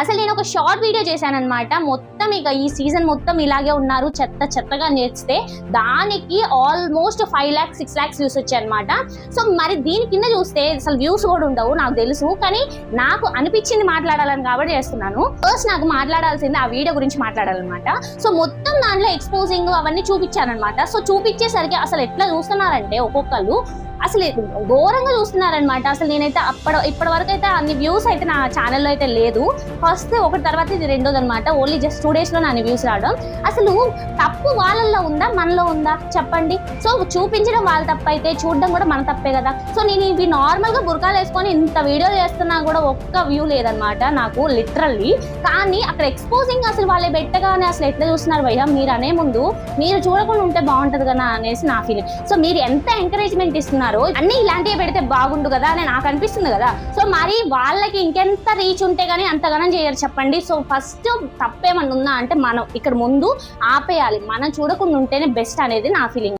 అసలు నేను ఒక షార్ట్ వీడియో చేశాను అనమాట. మొత్తం ఇక ఈ సీజన్ మొత్తం ఇలాగే ఉన్నారు, చెత్తగా చేస్తే దానికి ఆల్మోస్ట్ 5 lakhs 6 lakhs వ్యూస్ వచ్చాయి అనమాట. సో మరి దీని కింద చూస్తే అసలు వ్యూస్ కూడా ఉండవు నాకు తెలుసు, కానీ నాకు అనిపించింది మాట్లాడాలని కాబట్టి చేస్తున్నాను. ఫస్ట్ నాకు మాట్లాడాల్సింది ఆ వీడియో గురించి మాట్లాడాలన్నమాట. సో మొత్తం దాంట్లో ఎక్స్పోజింగ్ అవన్నీ చూపించానమాట. సో చూపించేసరికి అసలు ఎట్లా చూస్తున్నారంటే ఒక్కొక్కరు అసలు ఘోరంగా చూస్తున్నారనమాట. అసలు నేనైతే ఇప్పటి వరకు అయితే అన్ని వ్యూస్ అయితే నా ఛానల్లో అయితే లేదు. ఫస్ట్ ఒకటి తర్వాత ఇది రెండోది అనమాట. ఓన్లీ జస్ట్ 2 days లో నా వ్యూస్ రావడం. అసలు తప్పు వాళ్ళల్లో ఉందా మనలో ఉందా చెప్పండి. సో చూపించడం వాళ్ళ తప్పు అయితే చూడడం కూడా మన తప్పే కదా. సో నేను ఇవి నార్మల్గా బుర్కాలు వేసుకొని ఇంత వీడియో చేస్తున్నా కూడా ఒక్క వ్యూ లేదనమాట నాకు లిటరల్లీ. కానీ అక్కడ ఎక్స్పోజింగ్ అసలు వాళ్ళే పెట్టగానే అసలు ఎట్లా చూస్తున్నారు భయ్యా, మీరు అనే ముందు మీరు చూడకుండా ఉంటే బాగుంటుంది కదా అనేసి నా ఫీలింగ్. సో మీరు ఎంత ఎంకరేజ్మెంట్ ఇస్తున్నారు, అన్ని ఇలాంటివి పెడితే బాగుండు కదా అని నాకు అనిపిస్తుంది కదా. సో మరి వాళ్ళకి ఇంకెంత రీచ్ ఉంటే గానీ అంతగానం చేయరు చెప్పండి. సో ఫస్ట్ తప్పేమన్నా ఉందా అంటే మనం ఇక్కడ ముందు ఆపేయాలి, మనం చూడకుండా ఉంటేనే బెస్ట్ అనేది నా ఫీలింగ్.